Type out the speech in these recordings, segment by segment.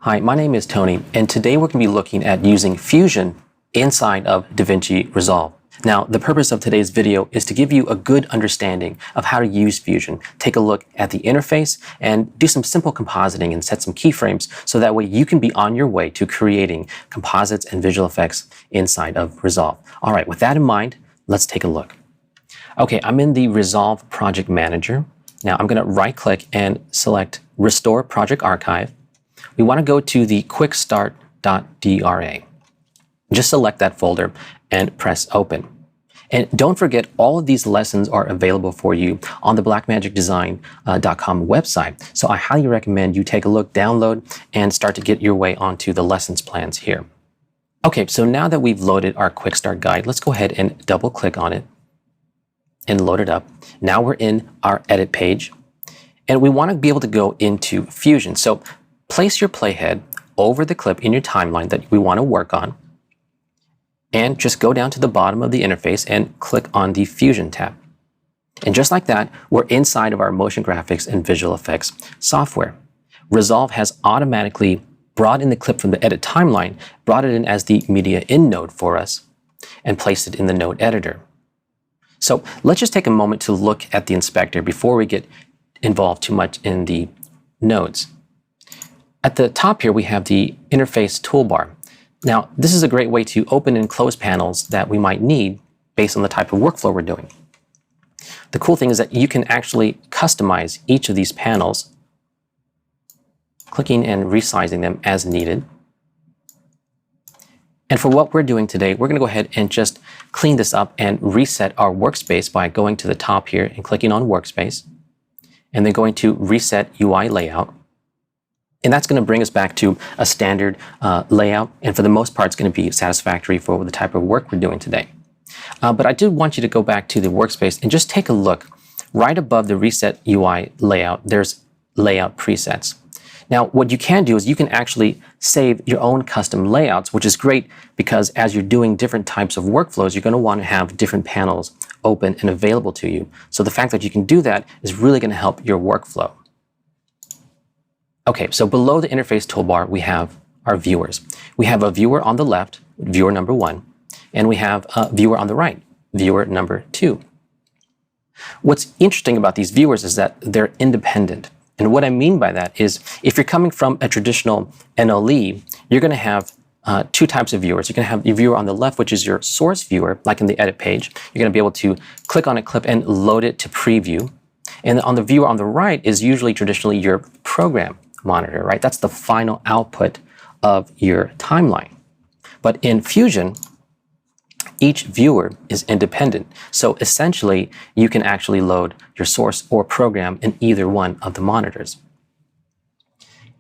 Hi, my name is Tony, and today we're going to be looking at using Fusion inside of DaVinci Resolve. Now, the purpose of today's video is to give you a good understanding of how to use Fusion, take a look at the interface, and do some simple compositing and set some keyframes so that way you can be on your way to creating composites and visual effects inside of Resolve. All right, with that in mind, let's take a look. Okay, I'm in the Resolve Project Manager. Now, I'm going to right-click and select Restore Project Archive. We want to go to the quickstart.dra. Just select that folder and press open. And don't forget, all of these lessons are available for you on the blackmagicdesign.com website. So I highly recommend you take a look, download, and start to get your way onto the lessons plans here. Okay, so now that we've loaded our quick start guide, let's go ahead and double click on it and load it up. Now we're in our edit page, and we want to be able to go into Fusion. So place your playhead over the clip in your timeline that we want to work on, and just go down to the bottom of the interface and click on the Fusion tab. And just like that, we're inside of our motion graphics and visual effects software. Resolve has automatically brought in the clip from the edit timeline, brought it in as the media in node for us, and placed it in the node editor. So let's just take a moment to look at the inspector before we get involved too much in the nodes. At the top here, we have the interface toolbar. Now, this is a great way to open and close panels that we might need based on the type of workflow we're doing. The cool thing is that you can actually customize each of these panels, clicking and resizing them as needed. And for what we're doing today, we're going to go ahead and just clean this up and reset our workspace by going to the top here and clicking on Workspace, and then going to Reset UI Layout. And that's going to bring us back to a standard layout, and for the most part, it's going to be satisfactory for the type of work we're doing today. But I do want you to go back to the workspace and just take a look. Right above the Reset UI Layout, there's Layout Presets. Now, what you can do is you can actually save your own custom layouts, which is great because as you're doing different types of workflows, you're going to want to have different panels open and available to you. So the fact that you can do that is really going to help your workflow. Okay, so below the interface toolbar, we have our viewers. We have a viewer on the left, viewer number 1, and we have a viewer on the right, viewer number 2. What's interesting about these viewers is that they're independent. And what I mean by that is if you're coming from a traditional NLE, you're going to have two types of viewers. You're going to have your viewer on the left, which is your source viewer, like in the edit page. You're going to be able to click on a clip and load it to preview. And on the viewer on the right is usually traditionally your program monitor, right? That's the final output of your timeline. But in Fusion, each viewer is independent. So essentially, you can actually load your source or program in either one of the monitors.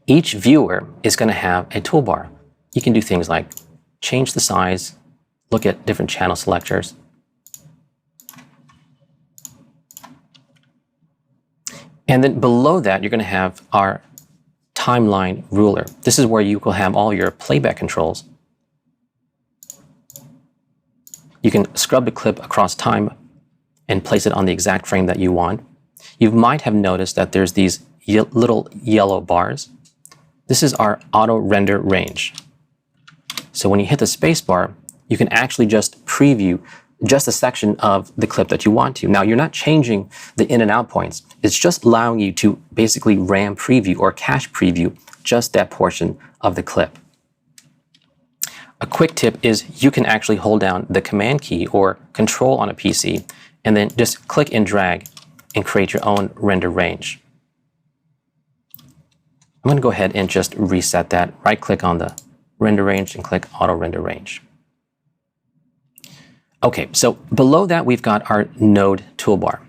Each viewer is going to have a toolbar. You can do things like change the size, look at different channel selectors. And then below that, you're going to have our timeline ruler. This is where you will have all your playback controls. You can scrub the clip across time and place it on the exact frame that you want. You might have noticed that there's these little yellow bars. This is our auto render range. So when you hit the space bar, you can actually just preview just a section of the clip that you want to. Now, you're not changing the in and out points. It's just allowing you to basically RAM preview or cache preview just that portion of the clip. A quick tip is you can actually hold down the command key or control on a PC and then just click and drag and create your own render range. I'm going to go ahead and just reset that. Right click on the render range and click auto render range. Okay, so below that, we've got our node toolbar.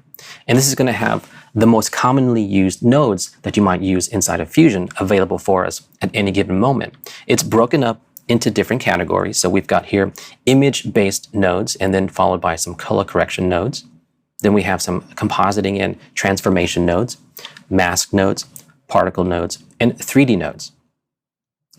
And this is going to have the most commonly used nodes that you might use inside of Fusion available for us at any given moment. It's broken up into different categories. So we've got here image-based nodes, and then followed by some color correction nodes. Then we have some compositing and transformation nodes, mask nodes, particle nodes, and 3D nodes.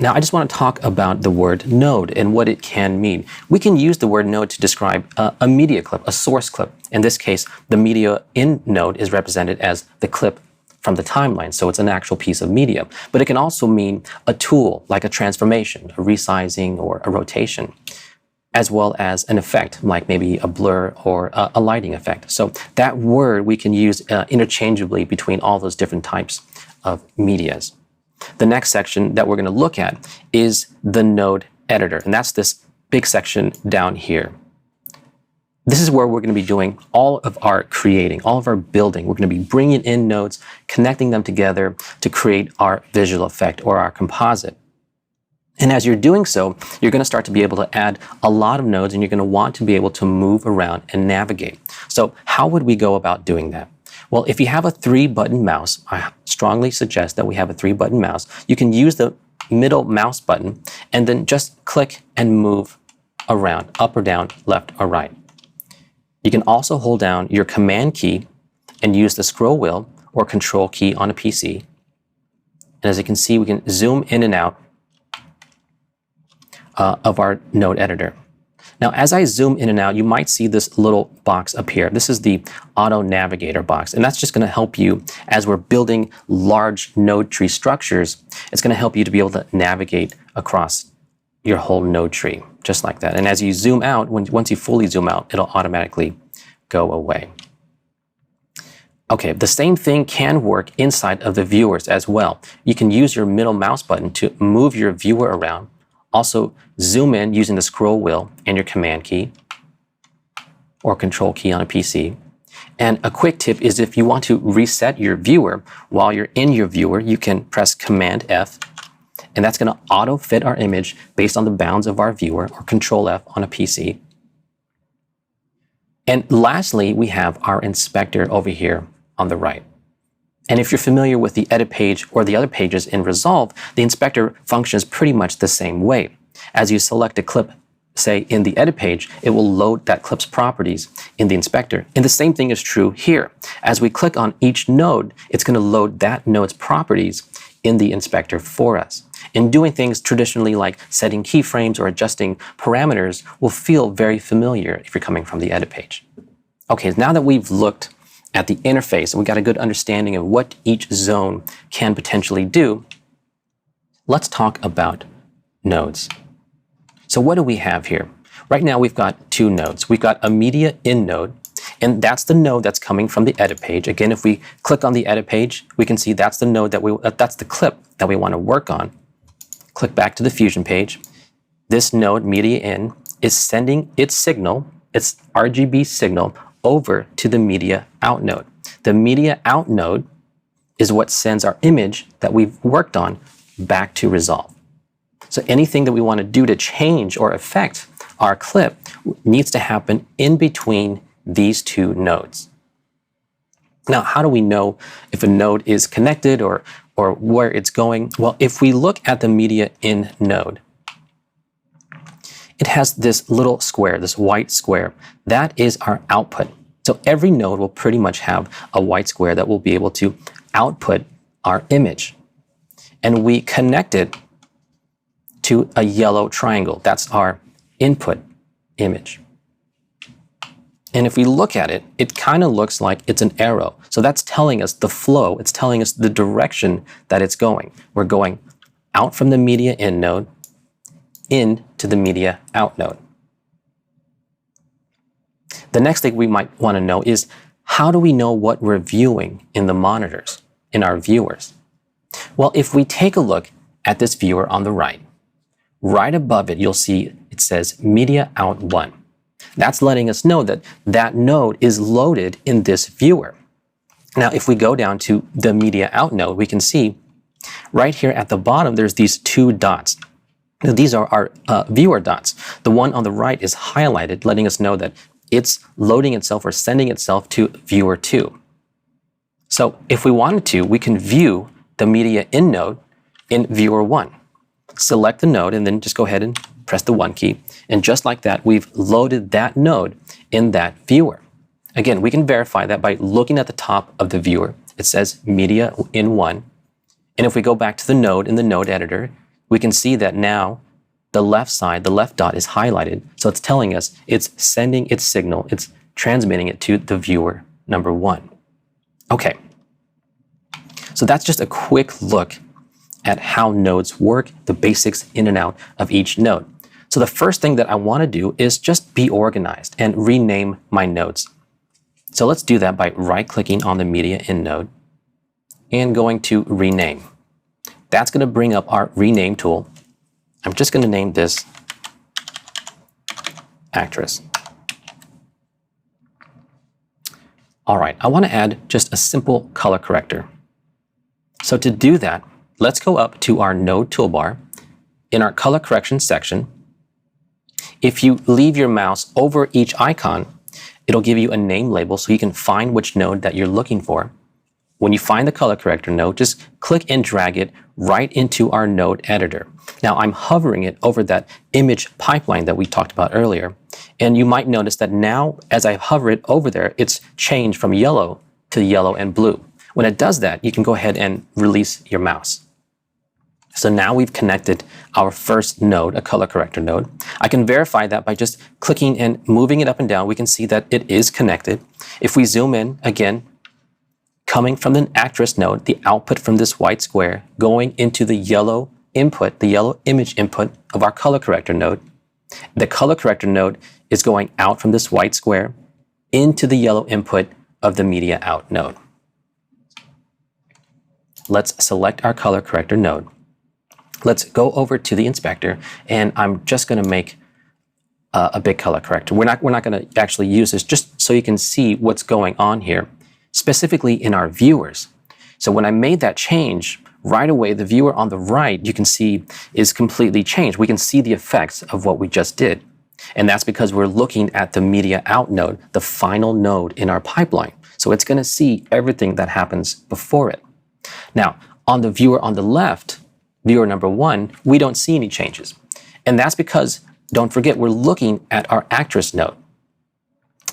Now, I just want to talk about the word node and what it can mean. We can use the word node to describe a media clip, a source clip. In this case, the media in node is represented as the clip from the timeline, so it's an actual piece of media. But it can also mean a tool, like a transformation, a resizing, or a rotation, as well as an effect, like maybe a blur or a lighting effect. So that word we can use interchangeably between all those different types of medias. The next section that we're going to look at is the node editor, and that's this big section down here. This is where we're going to be doing all of our creating, all of our building. We're going to be bringing in nodes, connecting them together to create our visual effect or our composite. And as you're doing so, you're going to start to be able to add a lot of nodes, and you're going to want to be able to move around and navigate. So how would we go about doing that? Well, if you have a 3-button mouse, I strongly suggest that we have a 3-button mouse. You can use the middle mouse button and then just click and move around, up or down, left or right. You can also hold down your Command key and use the scroll wheel or Control key on a PC. And as you can see, we can zoom in and out of our node editor. Now, as I zoom in and out, you might see this little box appear. This is the Auto Navigator box, and that's just going to help you as we're building large node tree structures. It's going to help you to be able to navigate across your whole node tree, just like that. And as you zoom out, once you fully zoom out, it'll automatically go away. Okay, the same thing can work inside of the viewers as well. You can use your middle mouse button to move your viewer around. Also, zoom in using the scroll wheel and your Command key or Control key on a PC. And a quick tip is if you want to reset your viewer while you're in your viewer, you can press Command F, and that's going to auto fit our image based on the bounds of our viewer, or Control F on a PC. And lastly, we have our inspector over here on the right. And if you're familiar with the edit page or the other pages in Resolve, the inspector functions pretty much the same way. As you select a clip, say in the edit page, it will load that clip's properties in the inspector. And the same thing is true here. As we click on each node, it's going to load that node's properties in the inspector for us. And doing things traditionally like setting keyframes or adjusting parameters will feel very familiar if you're coming from the edit page. Okay, now that we've looked at the interface and we got a good understanding of what each zone can potentially do, let's talk about nodes. So what do we have here? Right now we've got 2 nodes. We've got a media in node, and that's the node that's coming from the edit page. Again, if we click on the edit page, we can see that's the node that's the clip that we want to work on. Click back to the Fusion page. This node, media in, is sending its signal, its RGB signal, over to the media out node. The media out node is what sends our image that we've worked on back to Resolve. So anything that we want to do to change or affect our clip needs to happen in between these 2 nodes. Now, how do we know if a node is connected or where it's going? Well, if we look at the media in node, it has this little square, this white square. That is our output. So every node will pretty much have a white square that will be able to output our image. And we connect it to a yellow triangle. That's our input image. And if we look at it, it kind of looks like it's an arrow. So that's telling us the flow. It's telling us the direction that it's going. We're going out from the media in node into the media out node. The next thing we might want to know is, how do we know what we're viewing in the monitors, in our viewers? Well, if we take a look at this viewer on the right above it, you'll see it says Media Out 1. That's letting us know that that node is loaded in this viewer. Now, if we go down to the Media Out node, we can see right here at the bottom, there's these 2 dots. Now, these are our viewer dots. The one on the right is highlighted, letting us know that it's loading itself or sending itself to viewer 2. So if we wanted to, we can view the media in node in viewer 1. Select the node and then just go ahead and press the 1 key. And just like that, we've loaded that node in that viewer. Again, we can verify that by looking at the top of the viewer. It says media in 1. And if we go back to the node in the node editor, we can see that now the left side, the left dot is highlighted. So it's telling us it's sending its signal, it's transmitting it to the viewer number 1. Okay. So that's just a quick look at how nodes work, the basics in and out of each node. So the first thing that I want to do is just be organized and rename my nodes. So let's do that by right-clicking on the media in node and going to rename. That's going to bring up our rename tool. I'm just going to name this actress. All right, I want to add just a simple color corrector. So to do that, let's go up to our node toolbar. In our color correction section, if you leave your mouse over each icon, it'll give you a name label so you can find which node that you're looking for. When you find the color corrector node, just click and drag it right into our node editor. Now I'm hovering it over that image pipeline that we talked about earlier. And you might notice that now, as I hover it over there, it's changed from yellow to yellow and blue. When it does that, you can go ahead and release your mouse. So now we've connected our first node, a color corrector node. I can verify that by just clicking and moving it up and down. We can see that it is connected. If we zoom in, again, coming from the actress node, the output from this white square, going into the yellow input, the yellow image input of our color corrector node. The color corrector node is going out from this white square into the yellow input of the media out node. Let's select our color corrector node. Let's go over to the inspector, and I'm just going to make a big color corrector. We're not going to actually use this, just so you can see what's going on here, specifically in our viewers. So when I made that change, right away, the viewer on the right, you can see, is completely changed. We can see the effects of what we just did. And that's because we're looking at the media out node, the final node in our pipeline. So it's going to see everything that happens before it. Now, on the viewer on the left, viewer number 1, we don't see any changes. And that's because, don't forget, we're looking at our actress node.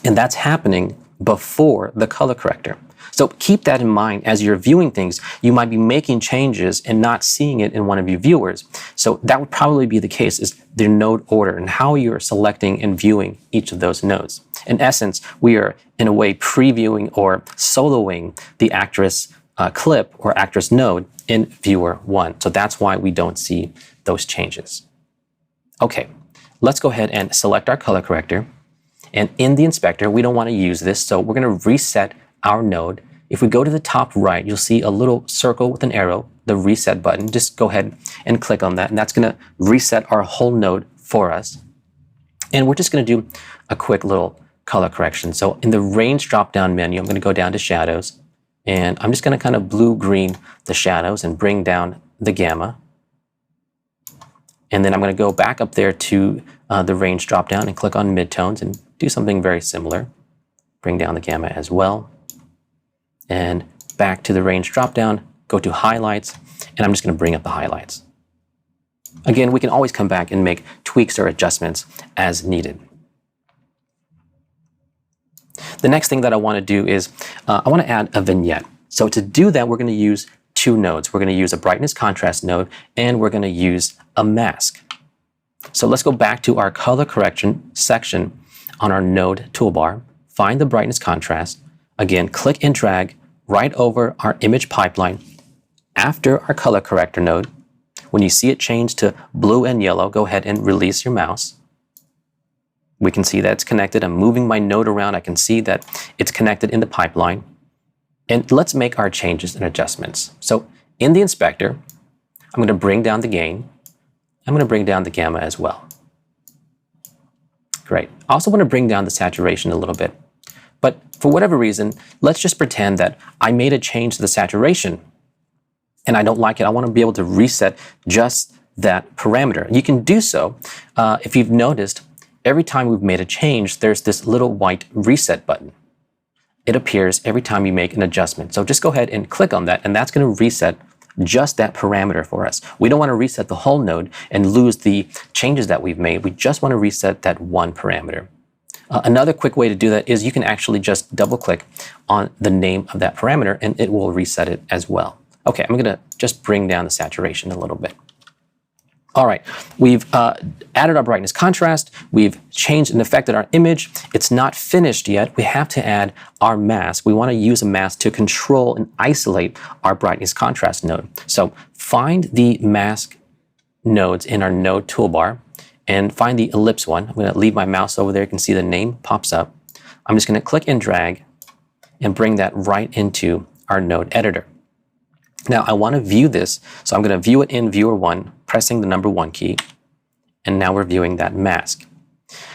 And that's happening before the color corrector. So keep that in mind as you're viewing things. You might be making changes and not seeing it in one of your viewers. So that would probably be the case, is the node order and how you're selecting and viewing each of those nodes. In essence, we are in a way previewing or soloing the actress clip or actress node in viewer 1. So that's why we don't see those changes. Okay, let's go ahead and select our color corrector. And in the inspector, we don't want to use this, so we're going to reset our node. If we go to the top right, you'll see a little circle with an arrow, the reset button. Just go ahead and click on that, and that's going to reset our whole node for us. And we're just going to do a quick little color correction. So in the range drop-down menu, I'm going to go down to shadows, and I'm just going to kind of blue-green the shadows and bring down the gamma. And then I'm going to go back up there to the range drop-down and click on midtones and do something very similar. Bring down the gamma as well. And back to the range drop-down, go to highlights, and I'm just going to bring up the highlights. Again, we can always come back and make tweaks or adjustments as needed. The next thing that I want to do is I want to add a vignette. So to do that, we're going to use 2 nodes. We're going to use a brightness contrast node, and we're going to use a mask. So let's go back to our color correction section on our node toolbar, find the brightness contrast. Again, click and drag right over our image pipeline after our color corrector node. When you see it change to blue and yellow, go ahead and release your mouse. We can see that it's connected. I'm moving my node around. I can see that it's connected in the pipeline. And let's make our changes and adjustments. So in the inspector, I'm going to bring down the gain. I'm going to bring down the gamma as well. Great. I also want to bring down the saturation a little bit. But for whatever reason, let's just pretend that I made a change to the saturation and I don't like it. I want to be able to reset just that parameter. You can do so if you've noticed, every time we've made a change, there's this little white reset button. It appears every time you make an adjustment. So just go ahead and click on that, and that's going to reset just that parameter for us. We don't want to reset the whole node and lose the changes that we've made. We just want to reset that one parameter. Another quick way to do that is you can actually just double click on the name of that parameter and it will reset it as well. Okay, I'm going to just bring down the saturation a little bit. All right, we've added our brightness contrast, we've changed and affected our image. It's not finished yet. We have to add our mask. We want to use a mask to control and isolate our brightness contrast node. So find the mask nodes in our node toolbar and find the ellipse one. I'm going to leave my mouse over there. You can see the name pops up. I'm just going to click and drag and bring that right into our node editor. Now I want to view this, so I'm going to view it in Viewer 1, pressing the number 1 key, and now we're viewing that mask.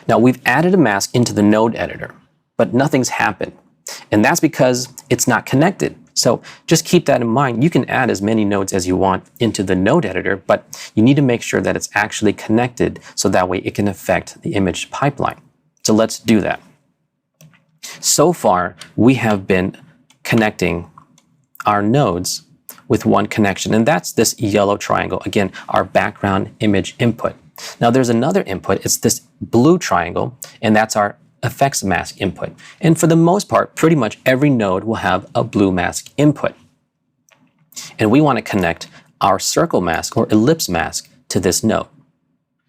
Now we've added a mask into the node editor, but nothing's happened, and that's because it's not connected. So just keep that in mind. You can add as many nodes as you want into the node editor, but you need to make sure that it's actually connected so that way it can affect the image pipeline. So let's do that. So far, we have been connecting our nodes with one connection, and that's this yellow triangle. Again, our background image input. Now there's another input, it's this blue triangle, and that's our effects mask input. And for the most part, pretty much every node will have a blue mask input. And we want to connect our circle mask or ellipse mask to this node.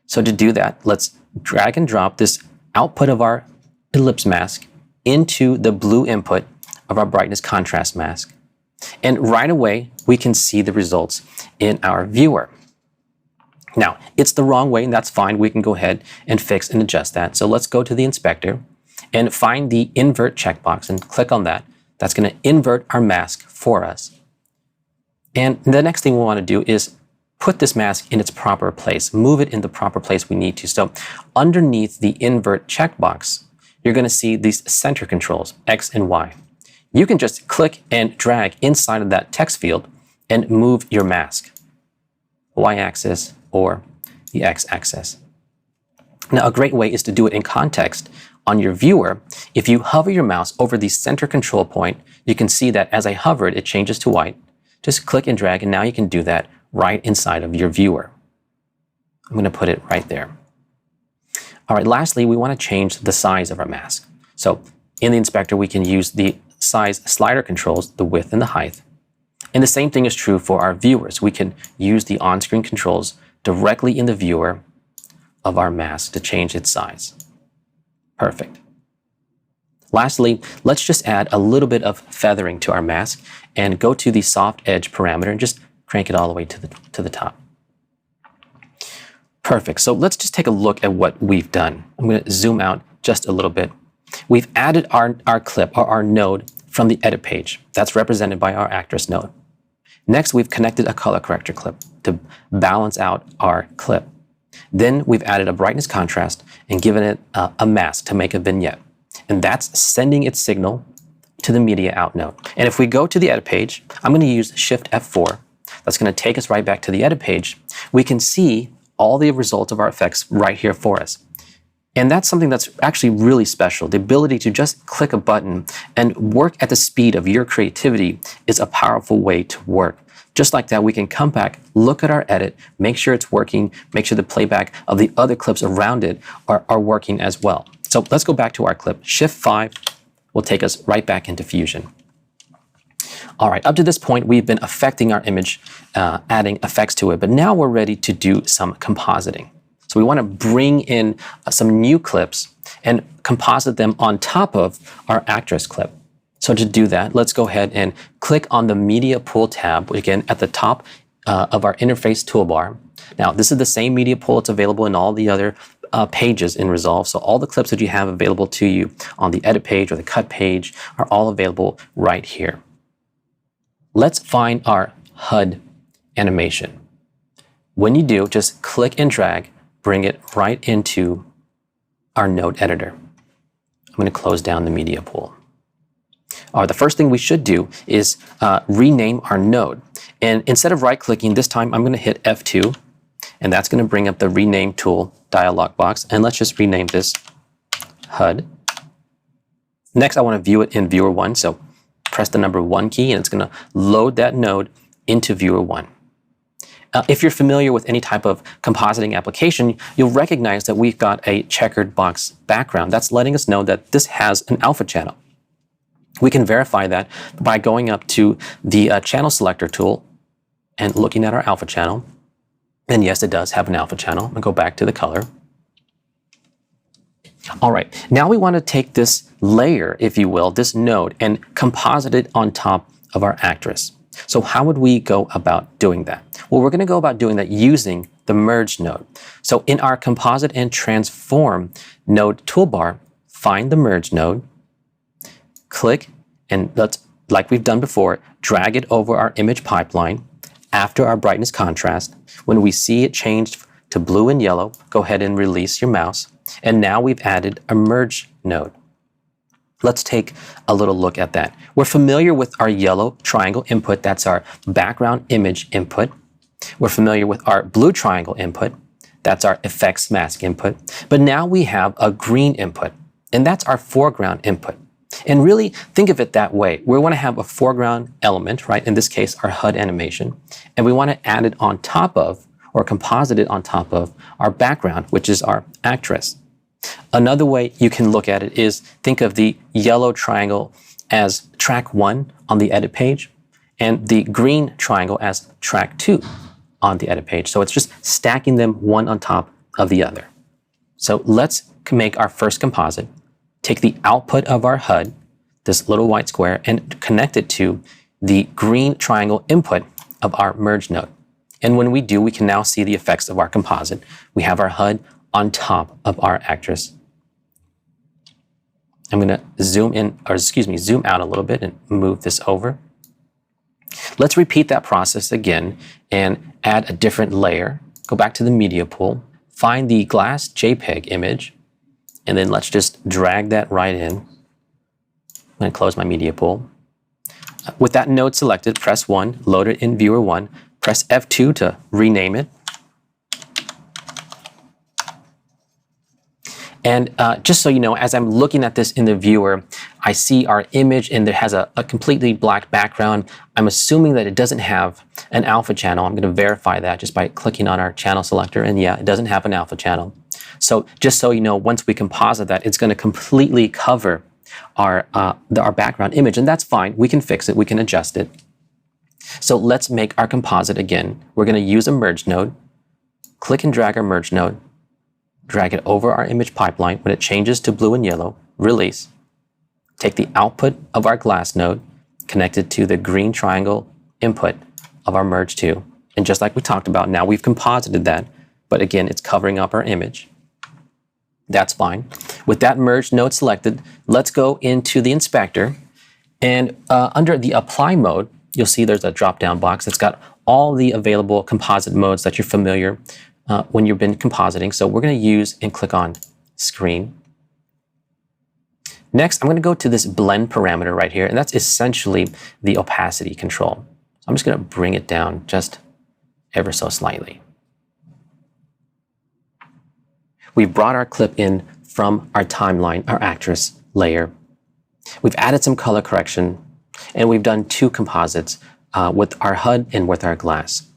So to do that, let's drag and drop this output of our ellipse mask into the blue input of our brightness contrast mask. And right away, we can see the results in our viewer. Now, it's the wrong way, and that's fine. We can go ahead and fix and adjust that. So let's go to the inspector and find the invert checkbox and click on that. That's going to invert our mask for us. And the next thing we want to do is put this mask in its proper place, move it in the proper place we need to. So underneath the invert checkbox, you're going to see these center controls, X and Y. You can just click and drag inside of that text field and move your mask, Y-axis or the X-axis. Now, a great way is to do it in context. On your viewer, if you hover your mouse over the center control point, you can see that as I hover it, it changes to white. Just click and drag, and now you can do that right inside of your viewer. I'm going to put it right there. All right, lastly, we want to change the size of our mask. So in the inspector, we can use the size slider controls, the width and the height. And the same thing is true for our viewers. We can use the on-screen controls directly in the viewer of our mask to change its size. Perfect. Lastly, let's just add a little bit of feathering to our mask and go to the soft edge parameter and just crank it all the way to the top. Perfect. So let's just take a look at what we've done. I'm going to zoom out just a little bit. We've added our clip, or our node, from the edit page. That's represented by our actress node. Next, we've connected a color corrector clip to balance out our clip. Then we've added a brightness contrast and given it a mask to make a vignette. And that's sending its signal to the media out node. And if we go to the edit page, I'm going to use Shift F4. That's going to take us right back to the edit page. We can see all the results of our effects right here for us. And that's something that's actually really special. The ability to just click a button and work at the speed of your creativity is a powerful way to work. Just like that, we can come back, look at our edit, make sure it's working, make sure the playback of the other clips around it are working as well. So let's go back to our clip. Shift 5 will take us right back into Fusion. All right, up to this point, we've been affecting our image, adding effects to it, but now we're ready to do some compositing. So we want to bring in some new clips and composite them on top of our actress clip. So to do that, let's go ahead and click on the Media Pool tab, again, at the top of our interface toolbar. Now, this is the same media pool that's available in all the other pages in Resolve. So all the clips that you have available to you on the edit page or the cut page are all available right here. Let's find our HUD animation. When you do, just click and drag, bring it right into our node editor. I'm going to close down the media pool. The first thing we should do is rename our node. And instead of right-clicking, this time I'm going to hit F2, and that's going to bring up the Rename Tool dialog box. And let's just rename this HUD. Next, I want to view it in Viewer 1, so press the number 1 key, and it's going to load that node into Viewer 1. If you're familiar with any type of compositing application, you'll recognize that we've got a checkered box background. That's letting us know that this has an alpha channel. We can verify that by going up to the channel selector tool and looking at our alpha channel. And yes, it does have an alpha channel. I'm going to go back to the color. All right, now we want to take this layer, if you will, this node, and composite it on top of our actress. So how would we go about doing that? Well, we're going to go about doing that using the merge node. So in our composite and transform node toolbar, find the merge node, click, and let's, like we've done before, drag it over our image pipeline after our brightness contrast. When we see it changed to blue and yellow, go ahead and release your mouse. And now we've added a merge node. Let's take a little look at that. We're familiar with our yellow triangle input. That's our background image input. We're familiar with our blue triangle input. That's our effects mask input. But now we have a green input, and that's our foreground input. And really think of it that way. We want to have a foreground element, right? In this case, our HUD animation. And we want to add it on top of, or composite it on top of, our background, which is our actress. Another way you can look at it is think of the yellow triangle as track 1 on the edit page and the green triangle as track 2 on the edit page. So it's just stacking them one on top of the other. So let's make our first composite. Take the output of our HUD, this little white square, and connect it to the green triangle input of our merge node. And when we do, we can now see the effects of our composite. We have our HUD on top of our actress. I'm going to zoom in, or excuse me, zoom out a little bit and move this over. Let's repeat that process again and add a different layer. Go back to the media pool, find the glass JPEG image, and then let's just drag that right in. I'm going to close my media pool. With that node selected, press 1, load it in viewer 1, press F2 to rename it. And just so you know, as I'm looking at this in the viewer, I see our image and it has a completely black background. I'm assuming that it doesn't have an alpha channel. I'm going to verify that just by clicking on our channel selector. And yeah, it doesn't have an alpha channel. So just so you know, once we composite that, it's going to completely cover our background image. And that's fine. We can fix it. We can adjust it. So let's make our composite again. We're going to use a merge node. Click and drag our merge node. Drag it over our image pipeline. When it changes to blue and yellow, release. Take the output of our glass node, connect it to the green triangle input of our merge 2. And just like we talked about, now we've composited that, but again, it's covering up our image. That's fine. With that merge node selected, let's go into the inspector. And under the apply mode, you'll see there's a drop-down box that's got all the available composite modes that you're familiar when you've been compositing. So we're going to use and click on screen. Next, I'm going to go to this blend parameter right here, and that's essentially the opacity control. So I'm just going to bring it down just ever so slightly. We've brought our clip in from our timeline, our actress layer. We've added some color correction, and we've done 2 composites with our HUD and with our glass.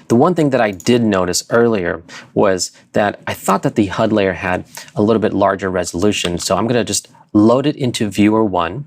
The one thing that I did notice earlier was that I thought that the HUD layer had a little bit larger resolution. So I'm going to just load it into viewer 1.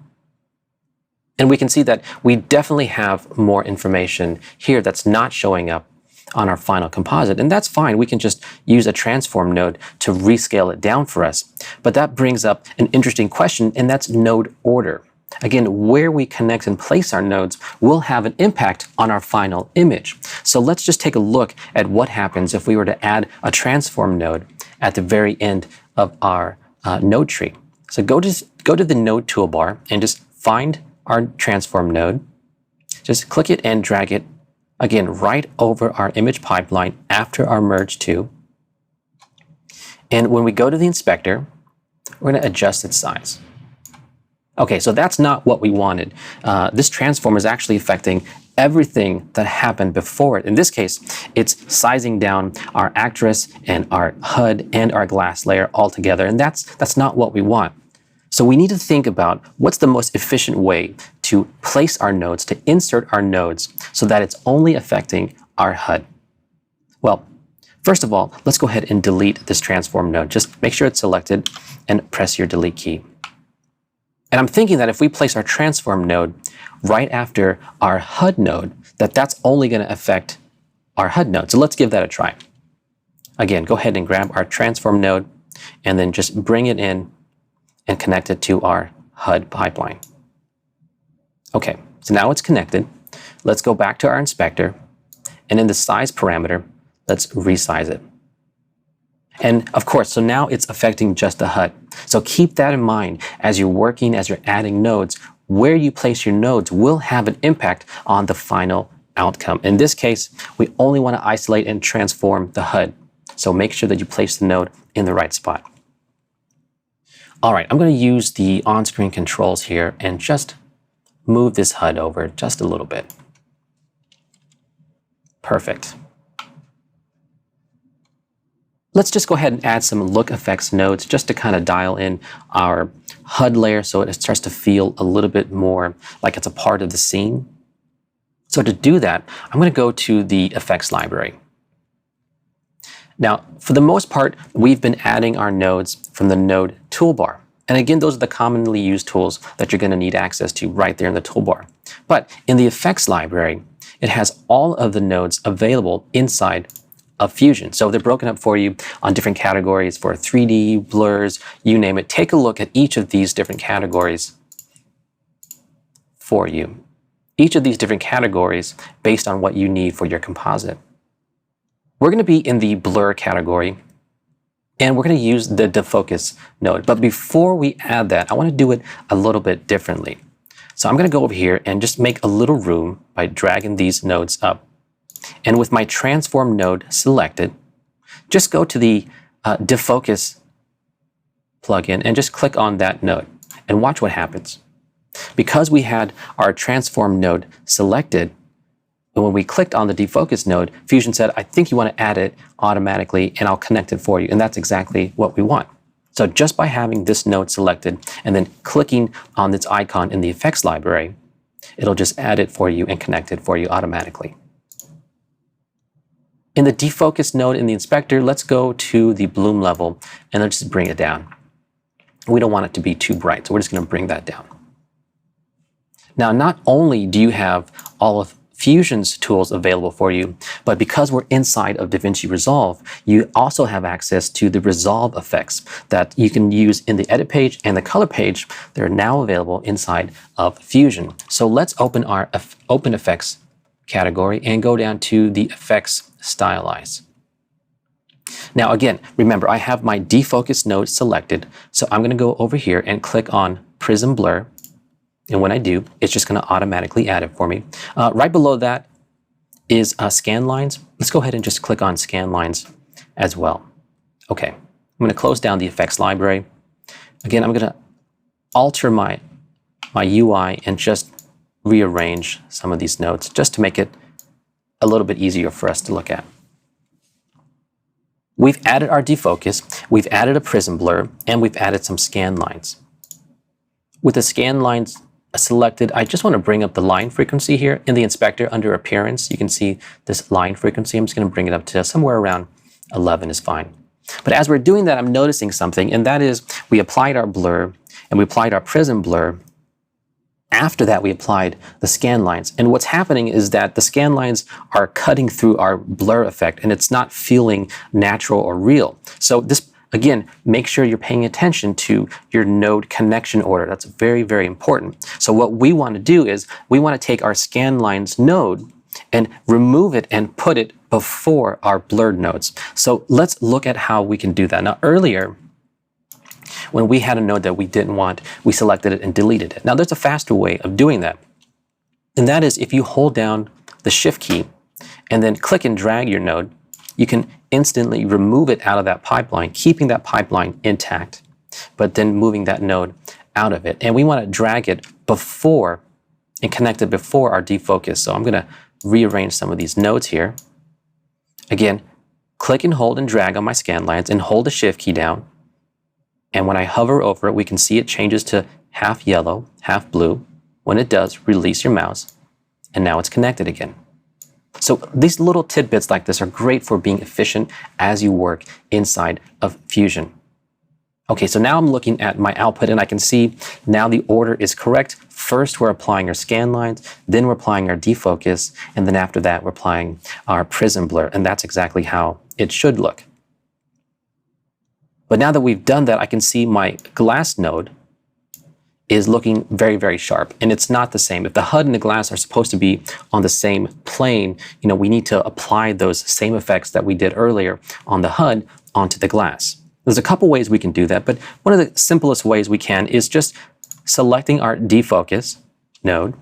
And we can see that we definitely have more information here that's not showing up on our final composite. And that's fine. We can just use a transform node to rescale it down for us. But that brings up an interesting question, and that's node order. Again, where we connect and place our nodes will have an impact on our final image. So let's just take a look at what happens if we were to add a transform node at the very end of our node tree. So go to the node toolbar and just find our transform node. Just click it and drag it, again, right over our image pipeline after our merge 2. And when we go to the inspector, we're going to adjust its size. Okay, so that's not what we wanted. This transform is actually affecting everything that happened before it. In this case, it's sizing down our actress and our HUD and our glass layer all together, and that's not what we want. So we need to think about what's the most efficient way to place our nodes, to insert our nodes, so that it's only affecting our HUD. Well, first of all, let's go ahead and delete this transform node. Just make sure it's selected and press your delete key. And I'm thinking that if we place our transform node right after our HUD node, that's only going to affect our HUD node. So let's give that a try. Again, go ahead and grab our transform node and then just bring it in and connect it to our HUD pipeline. Okay, so now it's connected. Let's go back to our inspector, and in the size parameter, let's resize it. And of course, so now it's affecting just the HUD. So keep that in mind as you're working, as you're adding nodes. Where you place your nodes will have an impact on the final outcome. In this case, we only want to isolate and transform the HUD. So make sure that you place the node in the right spot. All right, I'm going to use the on-screen controls here and just move this HUD over just a little bit. Perfect. Let's just go ahead and add some look effects nodes just to kind of dial in our HUD layer so it starts to feel a little bit more like it's a part of the scene. So to do that, I'm going to go to the effects library. Now, for the most part, we've been adding our nodes from the node toolbar. And again, those are the commonly used tools that you're going to need access to right there in the toolbar. But in the effects library, it has all of the nodes available inside of Fusion. So they're broken up for you on different categories for 3D, blurs, you name it. Take a look at each of these different categories for you. Each of these different categories based on what you need for your composite. We're going to be in the blur category, and we're going to use the defocus node. But before we add that, I want to do it a little bit differently. So I'm going to go over here and just make a little room by dragging these nodes up. And with my transform node selected, just go to the defocus plugin and just click on that node and watch what happens. Because we had our transform node selected, and when we clicked on the defocus node, Fusion said, I think you want to add it automatically and I'll connect it for you. And that's exactly what we want. So just by having this node selected and then clicking on this icon in the effects library, it'll just add it for you and connect it for you automatically. In the defocus node in the inspector, let's go to the bloom level and let's just bring it down. We don't want it to be too bright, so we're just going to bring that down. Now, not only do you have all of Fusion's tools available for you, but because we're inside of DaVinci Resolve, you also have access to the Resolve effects that you can use in the edit page and the color page. They're now available inside of Fusion. So let's open our Open Effects category and go down to the Effects Stylize. Now again, remember I have my defocus node selected, so I'm going to go over here and click on Prism Blur. And when I do, it's just going to automatically add it for me. Right below that is scan lines. Let's go ahead and just click on scan lines as well. Okay, I'm going to close down the effects library. Again, I'm going to alter my UI and just rearrange some of these nodes just to make it a little bit easier for us to look at. We've added our defocus, we've added a prism blur, and we've added some scan lines. With the scan lines selected, I just want to bring up the line frequency here in the inspector under appearance. You can see this line frequency. I'm just going to bring it up to somewhere around 11 is fine. But as we're doing that, I'm noticing something, and that is we applied our blur and we applied our prism blur. After that, we applied the scan lines. And what's happening is that the scan lines are cutting through our blur effect, and it's not feeling natural or real. So this, again, make sure you're paying attention to your node connection order. That's very, very important. So what we want to do is we want to take our scan lines node and remove it and put it before our blurred nodes. So let's look at how we can do that. Now, earlier, when we had a node that we didn't want, we selected it and deleted it. Now, there's a faster way of doing that. And that is if you hold down the Shift key and then click and drag your node, you can instantly remove it out of that pipeline, keeping that pipeline intact, but then moving that node out of it. And we want to drag it before and connect it before our defocus. So I'm going to rearrange some of these nodes here. Again, click and hold and drag on my scan lines and hold the Shift key down. And when I hover over it, we can see it changes to half yellow, half blue. When it does, release your mouse, and now it's connected again. So these little tidbits like this are great for being efficient as you work inside of Fusion. Okay, so now I'm looking at my output, and I can see now the order is correct. First, we're applying our scan lines, then we're applying our defocus, and then after that, we're applying our prism blur, and that's exactly how it should look. But now that we've done that, I can see my glass node is looking very, very sharp, and it's not the same. If the HUD and the glass are supposed to be on the same plane, we need to apply those same effects that we did earlier on the HUD onto the glass. There's a couple ways we can do that, but one of the simplest ways we can is just selecting our defocus node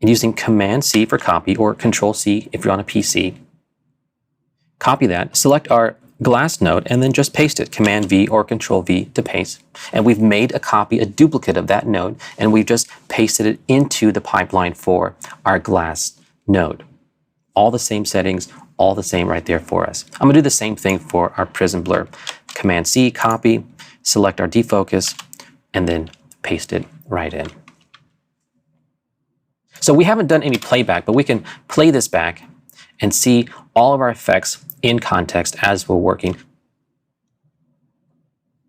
and using Command-C for copy or Control-C if you're on a PC. Copy that, select our glass node, and then just paste it, Command-V or Control-V to paste. And we've made a copy, a duplicate of that node, and we've just pasted it into the pipeline for our glass node. All the same settings, all the same right there for us. I'm gonna do the same thing for our prism blur. Command-C, copy, select our defocus, and then paste it right in. So we haven't done any playback, but we can play this back and see all of our effects in context as we're working.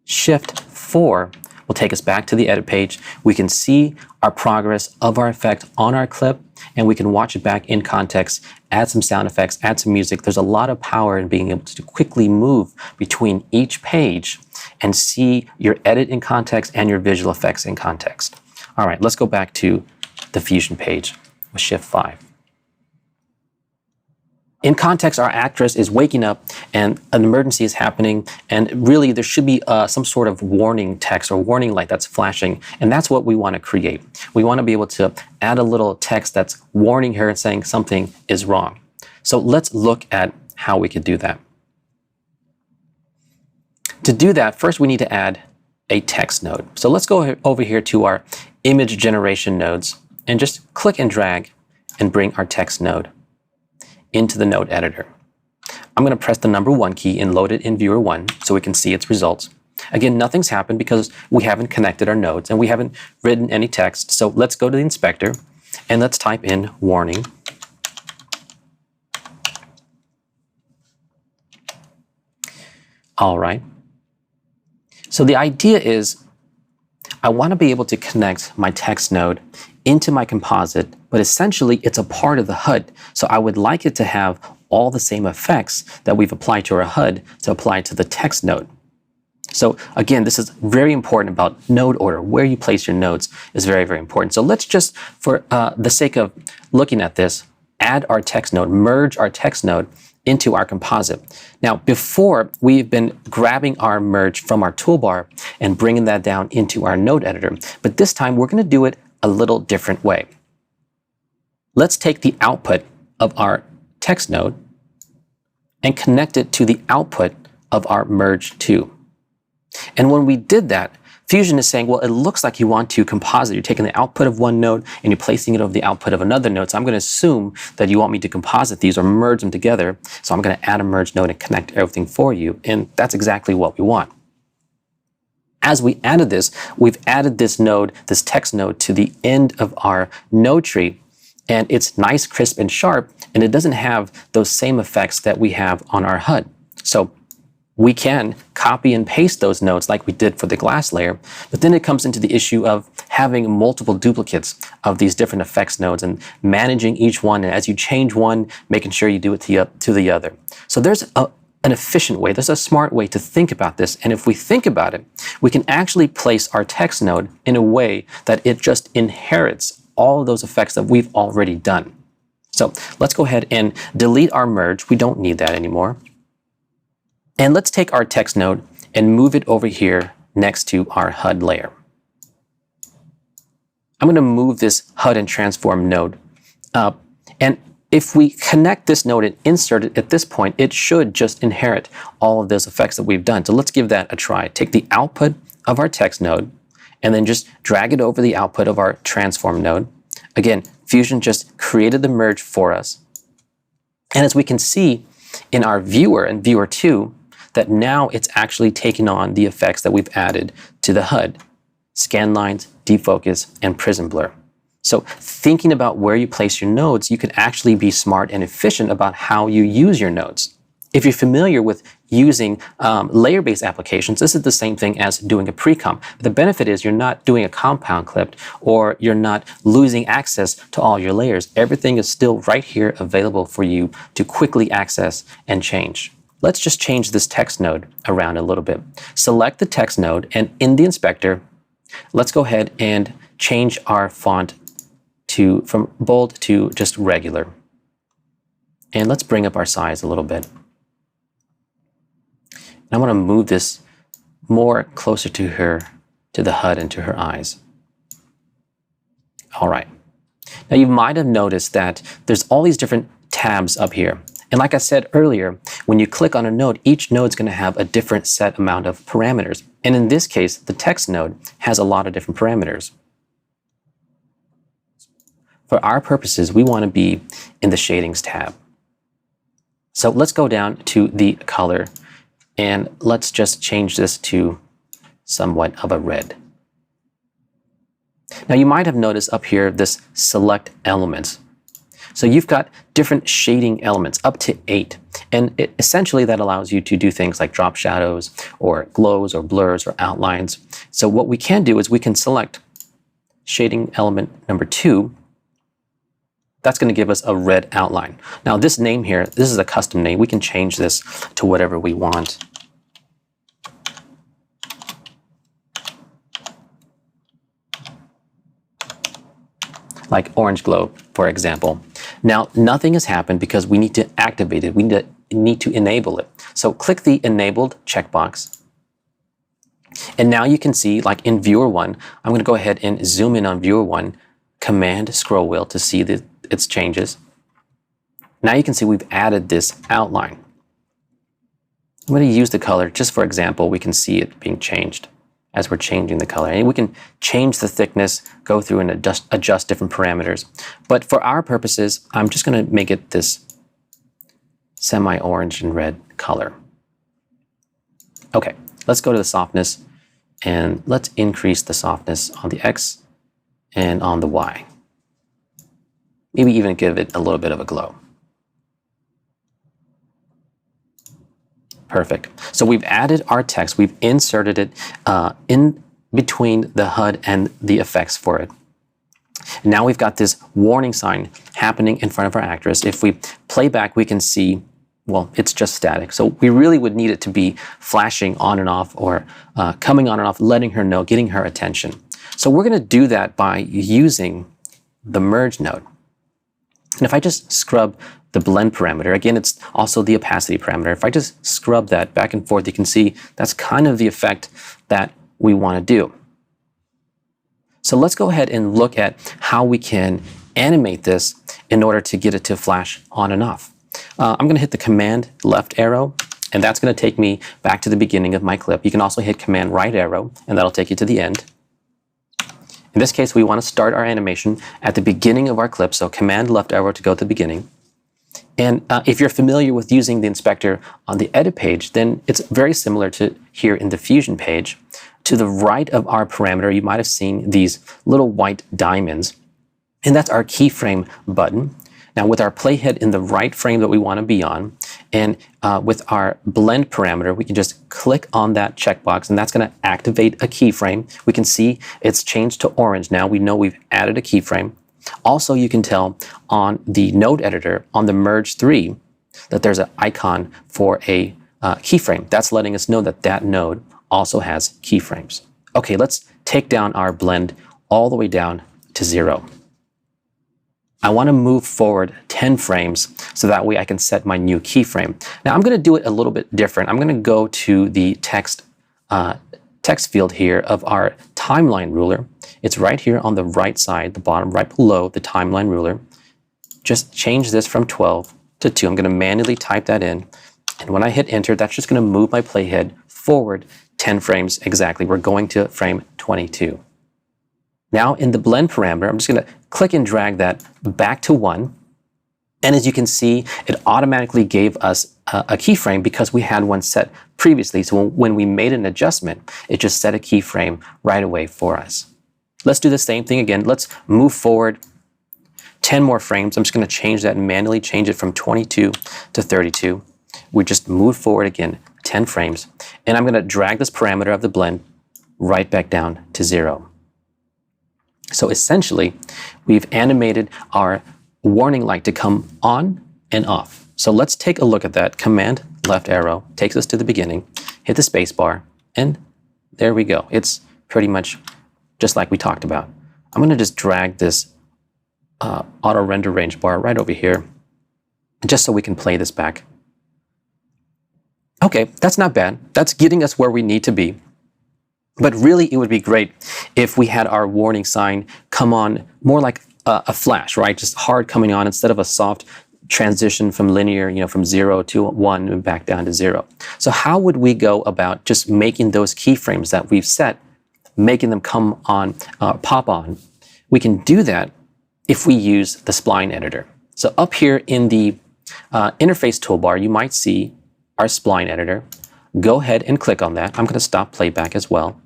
Shift 4 will take us back to the edit page. We can see our progress of our effect on our clip, and we can watch it back in context, add some sound effects, add some music. There's a lot of power in being able to quickly move between each page and see your edit in context and your visual effects in context. All right, let's go back to the Fusion page with Shift 5. In context, our actress is waking up and an emergency is happening, and really there should be some sort of warning text or warning light that's flashing, and that's what we want to create. We want to be able to add a little text that's warning her and saying something is wrong. So let's look at how we could do that. To do that, first we need to add a text node. So let's go over here to our image generation nodes and just click and drag and bring our text node into the node editor. I'm going to press the number 1 key and load it in viewer 1 so we can see its results. Again, nothing's happened because we haven't connected our nodes and we haven't written any text. So let's go to the inspector and let's type in warning. All right. So the idea is I want to be able to connect my text node into my composite, but essentially it's a part of the HUD. So I would like it to have all the same effects that we've applied to our HUD to apply to the text node. So again, this is very important about node order. Where you place your nodes is very, very important. So let's just, for the sake of looking at this, add our text node, merge our text node into our composite. Now, before, we've been grabbing our merge from our toolbar and bringing that down into our node editor. But this time, we're going to do it a little different way. Let's take the output of our text node and connect it to the output of our merge 2. And when we did that, Fusion is saying, well, it looks like you want to composite. You're taking the output of one node and you're placing it over the output of another node. So I'm going to assume that you want me to composite these or merge them together. So I'm going to add a merge node and connect everything for you. And that's exactly what we want. As we added this, we've added this node, this text node, to the end of our node tree. And it's nice, crisp, and sharp. And it doesn't have those same effects that we have on our HUD. So we can copy and paste those nodes like we did for the glass layer, but then it comes into the issue of having multiple duplicates of these different effects nodes and managing each one. And as you change one, making sure you do it to the other. So there's an efficient way, there's a smart way to think about this. And if we think about it, we can actually place our text node in a way that it just inherits all of those effects that we've already done. So let's go ahead and delete our merge. We don't need that anymore. And let's take our text node and move it over here next to our HUD layer. I'm going to move this HUD and transform node up. And if we connect this node and insert it at this point, it should just inherit all of those effects that we've done. So let's give that a try. Take the output of our text node and then just drag it over the output of our transform node. Again, Fusion just created the merge for us. And as we can see in our viewer and viewer 2, that now it's actually taking on the effects that we've added to the HUD: scan lines, defocus, and prism blur. So thinking about where you place your nodes, you can actually be smart and efficient about how you use your nodes. If you're familiar with using layer-based applications, this is the same thing as doing a pre-comp. The benefit is you're not doing a compound clip, or you're not losing access to all your layers. Everything is still right here available for you to quickly access and change. Let's just change this text node around a little bit. Select the text node, and in the inspector, let's go ahead and change our font from bold to just regular. And let's bring up our size a little bit. I want to move this more closer to her, to the HUD and to her eyes. All right. Now you might have noticed that there's all these different tabs up here. And like I said earlier, when you click on a node, each node is going to have a different set amount of parameters. And in this case, the text node has a lot of different parameters. For our purposes, we want to be in the shadings tab. So let's go down to the color, and let's just change this to somewhat of a red. Now you might have noticed up here this select elements. So you've got different shading elements, up to 8. And essentially that allows you to do things like drop shadows or glows or blurs or outlines. So what we can do is we can select shading element number 2. That's going to give us a red outline. Now this name here, this is a custom name. We can change this to whatever we want. Like orange glow, for example. Now nothing has happened because we need to activate it. We need to enable it. So click the enabled checkbox. And now you can see, like in viewer 1, I'm going to go ahead and zoom in on viewer 1, command scroll wheel to see its changes. Now you can see we've added this outline. I'm going to use the color just for example. We can see it being changed as we're changing the color. And we can change the thickness, go through and adjust different parameters. But for our purposes, I'm just going to make it this semi-orange and red color. Okay, let's go to the softness, and let's increase the softness on the X and on the Y. Maybe even give it a little bit of a glow. Perfect. So we've added our text, we've inserted it in between the HUD and the effects for it. Now we've got this warning sign happening in front of our actress. If we play back, we can see, well, it's just static. So we really would need it to be flashing on and off, or coming on and off, letting her know, getting her attention. So we're going to do that by using the merge node. And if I just scrub the blend parameter, again, it's also the opacity parameter. If I just scrub that back and forth, you can see that's kind of the effect that we want to do. So let's go ahead and look at how we can animate this in order to get it to flash on and off. I'm going to hit the command left arrow, and that's going to take me back to the beginning of my clip. You can also hit command right arrow, and that'll take you to the end. In this case, we want to start our animation at the beginning of our clip, so command left arrow to go to the beginning. And if you're familiar with using the inspector on the edit page, then it's very similar to here in the Fusion page. To the right of our parameter, you might have seen these little white diamonds, and that's our keyframe button. Now with our playhead in the right frame that we want to be on, and with our blend parameter, we can just click on that checkbox, and that's going to activate a keyframe. We can see it's changed to orange now. We know we've added a keyframe. Also, you can tell on the node editor, on the merge 3, that there's an icon for a keyframe. That's letting us know that that node also has keyframes. Okay, let's take down our blend all the way down to 0. I want to move forward 10 frames so that way I can set my new keyframe. Now I'm going to do it a little bit different. I'm going to go to the text field here of our timeline ruler. It's right here on the right side, the bottom right below the timeline ruler. Just change this from 12 to 2. I'm going to manually type that in. And when I hit enter, that's just going to move my playhead forward 10 frames exactly. We're going to frame 22. Now in the blend parameter, I'm just going to click and drag that back to 1. And as you can see, it automatically gave us a keyframe because we had one set previously. So when we made an adjustment, it just set a keyframe right away for us. Let's do the same thing again. Let's move forward 10 more frames. I'm just going to change that and manually change it from 22 to 32. we just move forward again 10 frames, and I'm going to drag this parameter of the blend right back down to 0. So essentially, we've animated our warning light to come on and off. So let's take a look at that. Command left arrow takes us to the beginning, hit the space bar, and there we go. It's pretty much just like we talked about. I'm going to just drag this auto render range bar right over here, just so we can play this back. Okay, that's not bad. That's getting us where we need to be. But really, it would be great if we had our warning sign come on more like a flash, right? Just hard coming on instead of a soft transition from linear, from 0 to 1 and back down to 0. So how would we go about just making those keyframes that we've set, making them come on, pop on? We can do that if we use the spline editor. So up here in the interface toolbar, you might see our spline editor. Go ahead and click on that. I'm going to stop playback as well.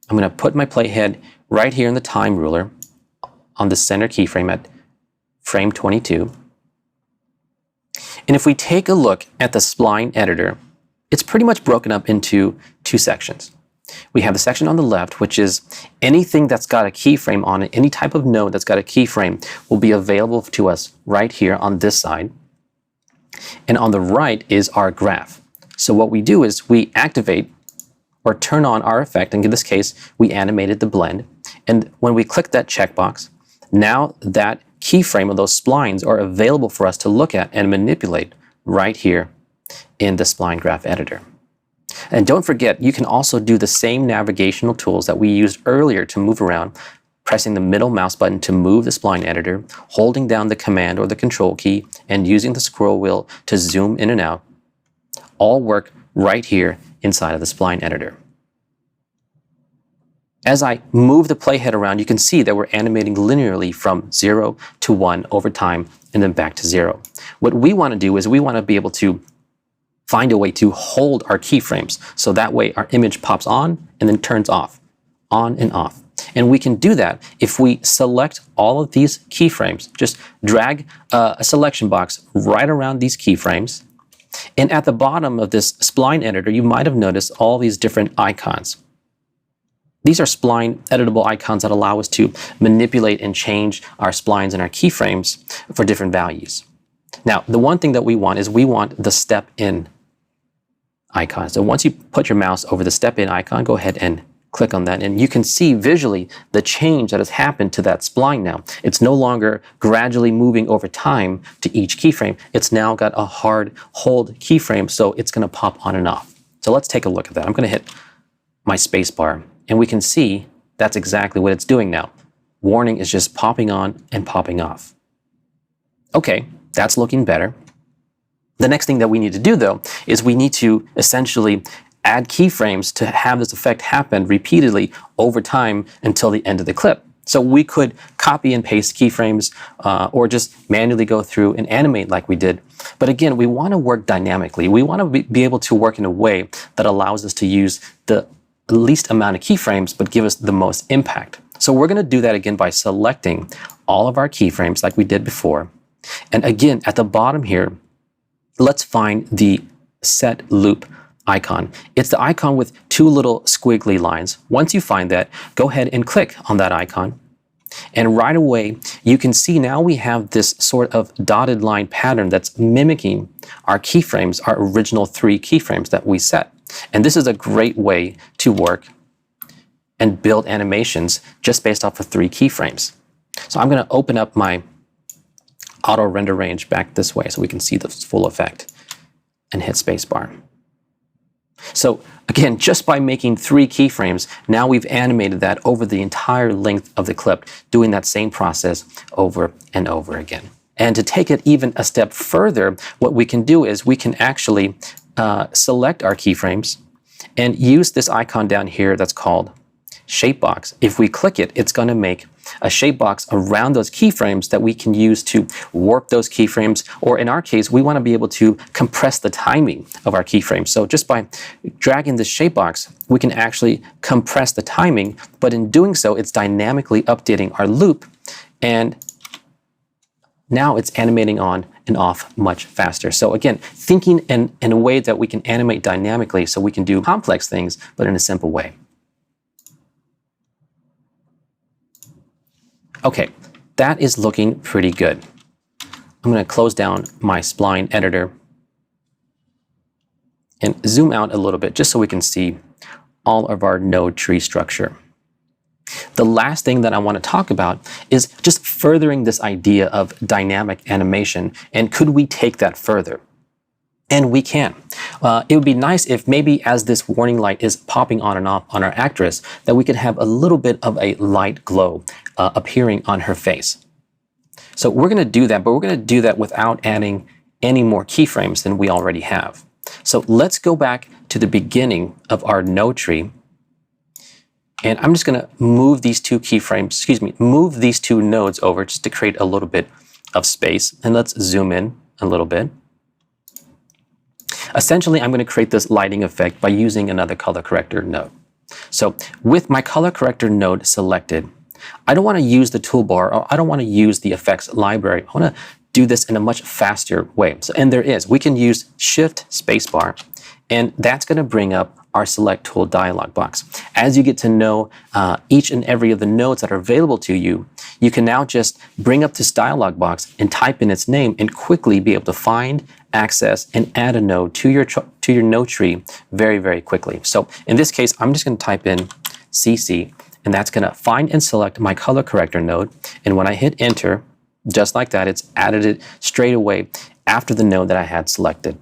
I'm going to put my playhead right here in the time ruler on the center keyframe at frame 22. And if we take a look at the spline editor, it's pretty much broken up into two sections. We have the section on the left, which is anything that's got a keyframe on it, any type of node that's got a keyframe will be available to us right here on this side. And on the right is our graph. So what we do is we activate or turn on our effect, and in this case, we animated the blend. And when we click that checkbox, now that keyframe of those splines are available for us to look at and manipulate right here in the spline graph editor. And don't forget, you can also do the same navigational tools that we used earlier to move around, pressing the middle mouse button to move the spline editor, holding down the command or the control key, and using the scroll wheel to zoom in and out, all work right here inside of the spline editor. As I move the playhead around, you can see that we're animating linearly from 0 to 1 over time and then back to 0. What we want to do is we want to be able to find a way to hold our keyframes, so that way our image pops on and then turns off, on and off. And we can do that if we select all of these keyframes. Just drag a selection box right around these keyframes. And at the bottom of this spline editor, you might have noticed all these different icons. These are spline editable icons that allow us to manipulate and change our splines and our keyframes for different values. Now, the one thing that we want is we want the step in icon. So once you put your mouse over the step in icon, go ahead and click on that, and you can see visually the change that has happened to that spline now. It's no longer gradually moving over time to each keyframe. It's now got a hard hold keyframe, so it's going to pop on and off. So let's take a look at that. I'm going to hit my space bar, and we can see that's exactly what it's doing now. Warning is just popping on and popping off. Okay, that's looking better. The next thing that we need to do, though, is we need to essentially add keyframes to have this effect happen repeatedly over time until the end of the clip. So we could copy and paste keyframes or just manually go through and animate like we did. But again, we want to work dynamically. We want to be able to work in a way that allows us to use the least amount of keyframes but give us the most impact. So we're going to do that again by selecting all of our keyframes like we did before. And again, at the bottom here, let's find the set loop icon. It's the icon with two little squiggly lines. Once you find that, go ahead and click on that icon. And right away, you can see now we have this sort of dotted line pattern that's mimicking our keyframes, our original 3 keyframes that we set. And this is a great way to work and build animations just based off of 3 keyframes. So I'm going to open up my auto render range back this way so we can see the full effect and hit spacebar. So again, just by making 3 keyframes, now we've animated that over the entire length of the clip, doing that same process over and over again. And to take it even a step further, what we can do is we can actually select our keyframes and use this icon down here that's called shape box. If we click it, it's going to make a shape box around those keyframes that we can use to warp those keyframes, or in our case, we want to be able to compress the timing of our keyframes. So just by dragging this shape box, we can actually compress the timing, but in doing so, it's dynamically updating our loop, and now it's animating on and off much faster. So again, thinking in a way that we can animate dynamically so we can do complex things, but in a simple way. Okay, that is looking pretty good. I'm going to close down my spline editor and zoom out a little bit just so we can see all of our node tree structure. The last thing that I want to talk about is just furthering this idea of dynamic animation, and could we take that further? And we can. It would be nice if maybe as this warning light is popping on and off on our actress, that we could have a little bit of a light glow appearing on her face. So we're going to do that, but we're going to do that without adding any more keyframes than we already have. So let's go back to the beginning of our node tree. And I'm just going to move these two keyframes, move these two nodes over just to create a little bit of space. And let's zoom in a little bit. Essentially, I'm going to create this lighting effect by using another color corrector node. So with my color corrector node selected, I don't want to use the toolbar, or I don't want to use the effects library. I want to do this in a much faster way. So, and we can use Shift Spacebar, and that's going to bring up our Select Tool dialog box. As you get to know each and every of the nodes that are available to you, you can now just bring up this dialog box and type in its name and quickly be able to find, access, and add a node to your node tree very, very quickly. So in this case, I'm just going to type in CC, and that's going to find and select my color corrector node. And when I hit enter, just like that, it's added it straight away after the node that I had selected.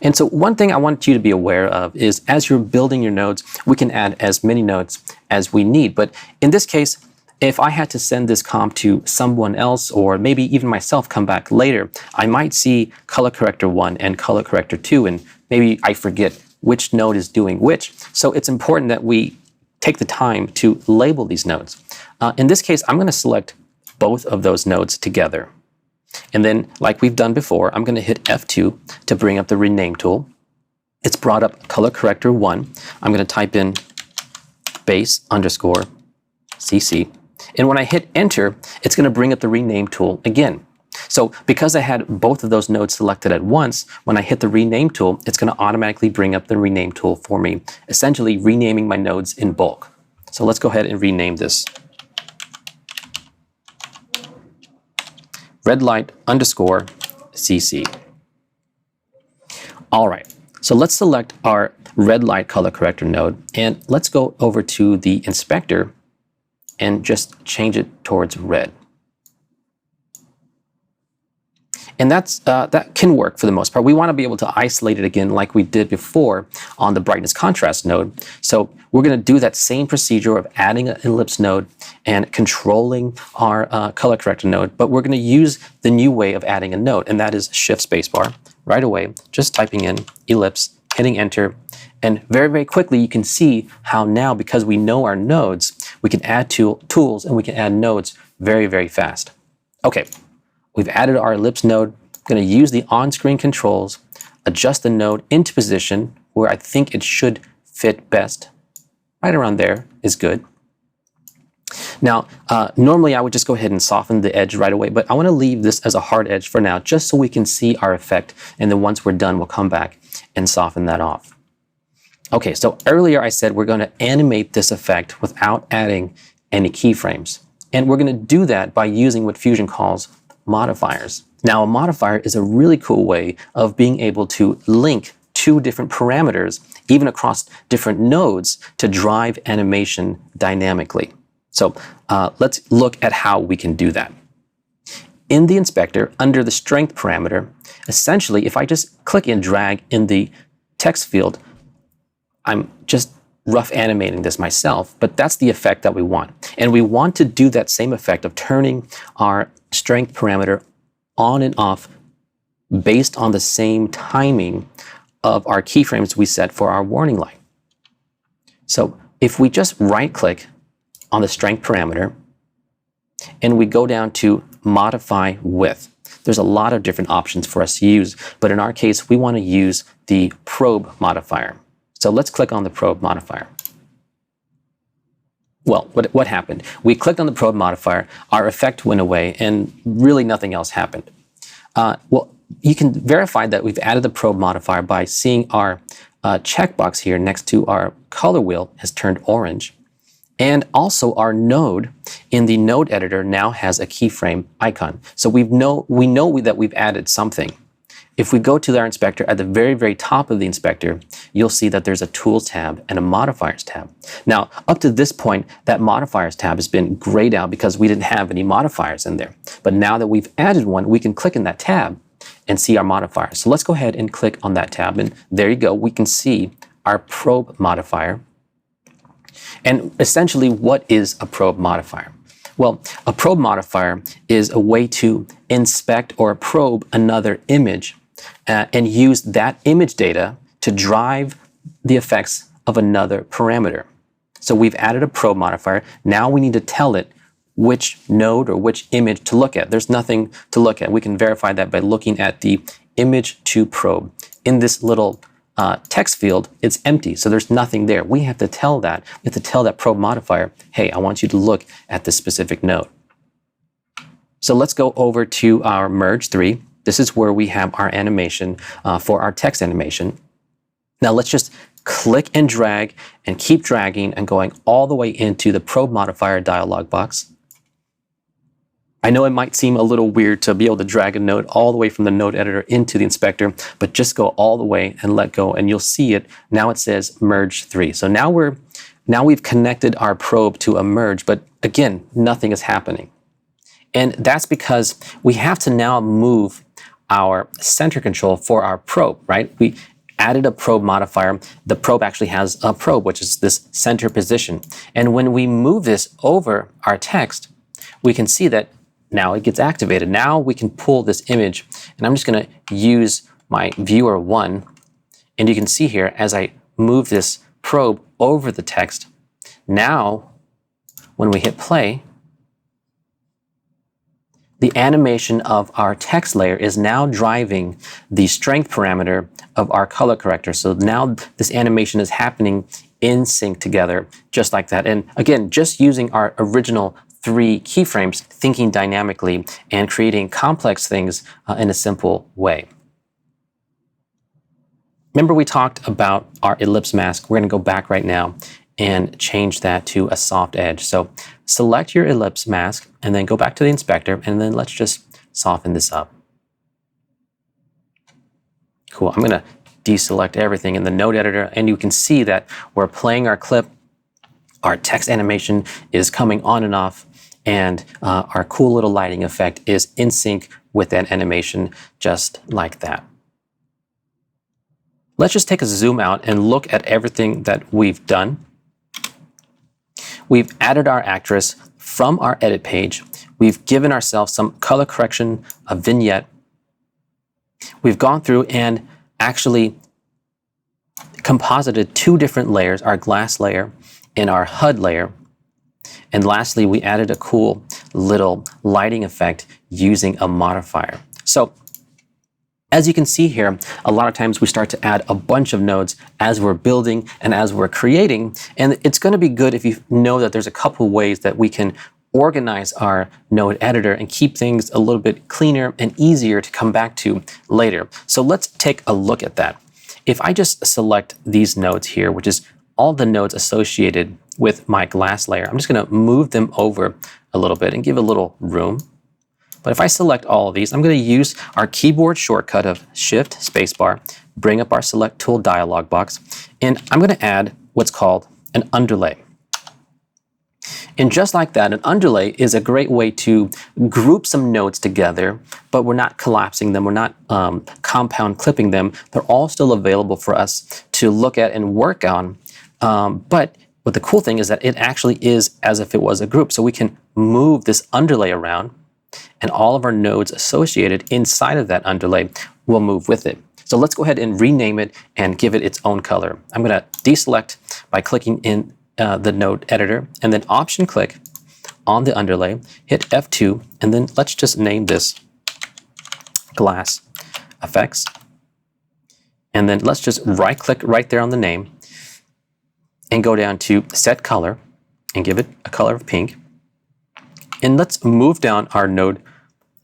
And so one thing I want you to be aware of is as you're building your nodes, we can add as many nodes as we need. But in this case, if I had to send this comp to someone else, or maybe even myself come back later, I might see color corrector 1 and color corrector 2, and maybe I forget which node is doing which. So it's important that we take the time to label these nodes. In this case, I'm going to select both of those nodes together. And then, like we've done before, I'm going to hit F2 to bring up the rename tool. It's brought up color corrector 1. I'm going to type in base_CC. And when I hit enter, it's going to bring up the rename tool again. So because I had both of those nodes selected at once, when I hit the rename tool, it's going to automatically bring up the rename tool for me, essentially renaming my nodes in bulk. So let's go ahead and rename this. redlight_CC. All right, so let's select our red light color corrector node, and let's go over to the inspector and just change it towards red. And that can work for the most part. We want to be able to isolate it again like we did before on the brightness contrast node. So we're going to do that same procedure of adding an ellipse node and controlling our color corrector node, but we're going to use the new way of adding a node, and that is Shift Spacebar right away, just typing in ellipse, hitting enter, and very, very quickly you can see how now, because we know our nodes, we can add tools and we can add nodes very, very fast. Okay. We've added our ellipse node. I'm going to use the on-screen controls, adjust the node into position where I think it should fit best. Right around there is good. Now, normally I would just go ahead and soften the edge right away, but I want to leave this as a hard edge for now, just so we can see our effect. And then once we're done, we'll come back and soften that off. Okay, so earlier I said we're going to animate this effect without adding any keyframes. And we're going to do that by using what Fusion calls modifiers. Now, a modifier is a really cool way of being able to link two different parameters, even across different nodes, to drive animation dynamically. So let's look at how we can do that. In the inspector, under the strength parameter, essentially, if I just click and drag in the text field, I'm just rough animating this myself, but that's the effect that we want. And we want to do that same effect of turning our strength parameter on and off based on the same timing of our keyframes we set for our warning light. So if we just right click on the strength parameter and we go down to modify width, there's a lot of different options for us to use, but in our case, we want to use the probe modifier. So let's click on the probe modifier. Well, what happened? We clicked on the probe modifier, our effect went away, and really nothing else happened. Well, you can verify that we've added the probe modifier by seeing our checkbox here next to our color wheel has turned orange. And also our node in the node editor now has a keyframe icon. So we know that we've added something. If we go to our inspector at the very, very top of the inspector, you'll see that there's a Tools tab and a Modifiers tab. Now, up to this point, that Modifiers tab has been grayed out because we didn't have any modifiers in there. But now that we've added one, we can click in that tab and see our modifiers. So let's go ahead and click on that tab. And there you go. We can see our probe modifier. And essentially, what is a probe modifier? Well, a probe modifier is a way to inspect or probe another image and use that image data to drive the effects of another parameter. So we've added a probe modifier. Now we need to tell it which node or which image to look at. There's nothing to look at. We can verify that by looking at the image to probe. In this little text field, it's empty, so there's nothing there. We have to tell that. We have to tell that probe modifier, hey, I want you to look at this specific node. So let's go over to our Merge 3. This is where we have our animation for our text animation. Now let's just click and drag and keep dragging and going all the way into the probe modifier dialog box. I know it might seem a little weird to be able to drag a node all the way from the node editor into the inspector, but just go all the way and let go and you'll see it. Now it says Merge 3. So now we've connected our probe to a merge, but again, nothing is happening. And that's because we have to now move our center control for our probe, right? We added a probe modifier. The probe actually has a probe, which is this center position. And when we move this over our text, we can see that now it gets activated. Now we can pull this image, and I'm just going to use my viewer 1. And you can see here, as I move this probe over the text, now when we hit play, the animation of our text layer is now driving the strength parameter of our color corrector. So now this animation is happening in sync together, just like that. And again, just using our original 3 keyframes, thinking dynamically and creating complex things in a simple way. Remember we talked about our ellipse mask. We're going to go back right now and change that to a soft edge. So select your ellipse mask and then go back to the inspector and then let's just soften this up. Cool. I'm going to deselect everything in the node editor and you can see that we're playing our clip. Our text animation is coming on and off. And our cool little lighting effect is in sync with that animation, just like that. Let's just take a zoom out and look at everything that we've done. We've added our actress from our edit page. We've given ourselves some color correction, a vignette. We've gone through and actually composited 2 different layers, our glass layer and our HUD layer. And lastly, we added a cool little lighting effect using a modifier. So as you can see here, a lot of times we start to add a bunch of nodes as we're building and as we're creating. And it's going to be good if you know that there's a couple ways that we can organize our node editor and keep things a little bit cleaner and easier to come back to later. So let's take a look at that. If I just select these nodes here, which is all the nodes associated with my glass layer, I'm just going to move them over a little bit and give a little room. But if I select all of these, I'm going to use our keyboard shortcut of Shift Spacebar, bring up our Select Tool dialog box, and I'm going to add what's called an underlay. And just like that, an underlay is a great way to group some nodes together, but we're not collapsing them, we're not compound clipping them. They're all still available for us to look at and work on. But the cool thing is that it actually is as if it was a group. So we can move this underlay around and all of our nodes associated inside of that underlay will move with it. So let's go ahead and rename it and give it its own color. I'm going to deselect by clicking in the node editor and then option click on the underlay, hit F2, and then let's just name this Glass Effects. And then let's just right click right there on the name and go down to Set Color and give it a color of pink. And let's move down our node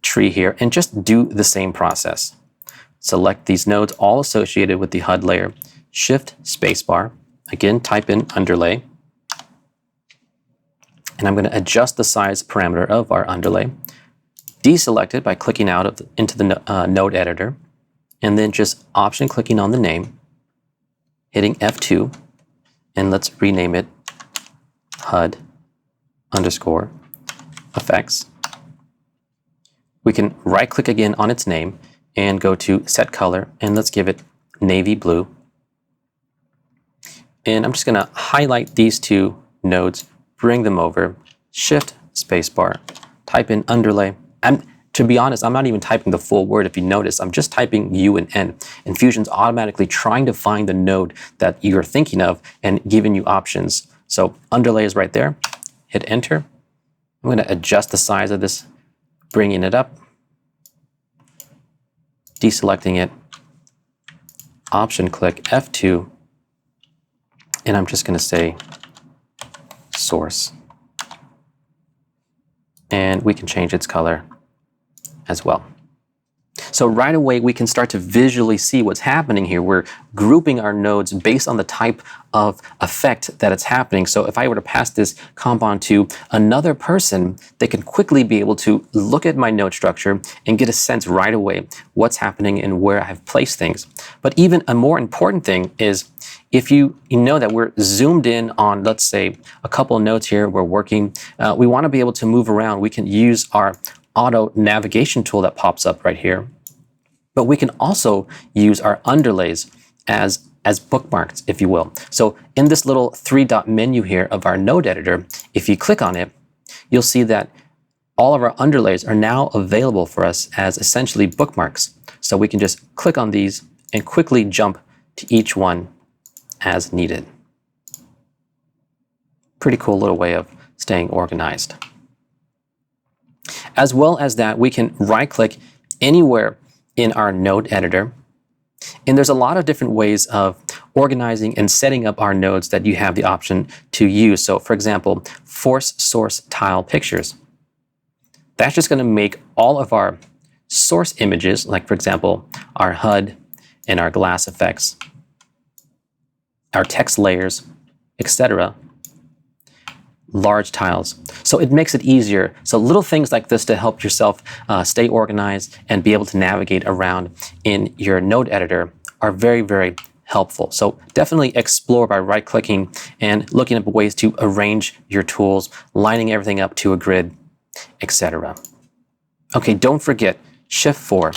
tree here and just do the same process. Select these nodes all associated with the HUD layer, Shift spacebar, again type in underlay, and I'm going to adjust the size parameter of our underlay, deselect it by clicking out into the node editor, and then just option clicking on the name, hitting F2, and let's rename it HUD _ effects. We can right click again on its name and go to set color, and let's give it navy blue. And I'm just going to highlight these two nodes, bring them over, Shift spacebar, type in underlay. And to be honest, I'm not even typing the full word. If you notice, I'm just typing U and N. And Fusion's automatically trying to find the node that you're thinking of and giving you options. So underlay is right there. Hit enter. I'm going to adjust the size of this, bringing it up, deselecting it, option click F2, and I'm just going to say source. And we can change its color as well. So right away, we can start to visually see what's happening here. We're grouping our nodes based on the type of effect that it's happening. So if I were to pass this comp on to another person, they can quickly be able to look at my node structure and get a sense right away what's happening and where I have placed things. But even a more important thing is if you know that we're zoomed in on, let's say, a couple of nodes here, we're working, we want to be able to move around. We can use our auto navigation tool that pops up right here. But we can also use our underlays as bookmarks, if you will. So in this little three-dot menu here of our node editor, if you click on it, you'll see that all of our underlays are now available for us as essentially bookmarks. So we can just click on these and quickly jump to each one as needed. Pretty cool little way of staying organized. As well as that, we can right-click anywhere in our node editor. And there's a lot of different ways of organizing and setting up our nodes that you have the option to use. So for example, force source tile pictures. That's just going to make all of our source images, like for example, our HUD and our glass effects, our text layers, etc., large tiles. So it makes it easier. So little things like this to help yourself stay organized and be able to navigate around in your node editor are very, very helpful. So definitely explore by right-clicking and looking up ways to arrange your tools, lining everything up to a grid, etc. Okay, don't forget Shift 4.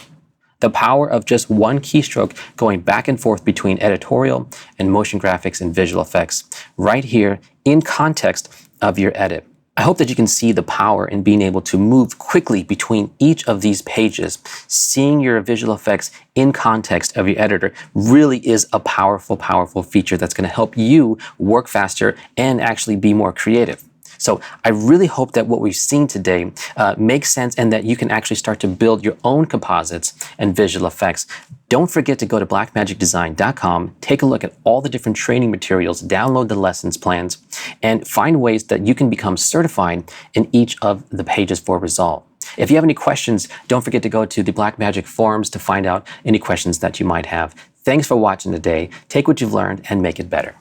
The power of just one keystroke going back and forth between editorial and motion graphics and visual effects right here in context of your edit. I hope that you can see the power in being able to move quickly between each of these pages. Seeing your visual effects in context of your editor really is a powerful, powerful feature that's going to help you work faster and actually be more creative. So I really hope that what we've seen today makes sense and that you can actually start to build your own composites and visual effects. Don't forget to go to blackmagicdesign.com, take a look at all the different training materials, download the lessons plans, and find ways that you can become certified in each of the pages for Resolve. If you have any questions, don't forget to go to the Blackmagic forums to find out any questions that you might have. Thanks for watching today. Take what you've learned and make it better.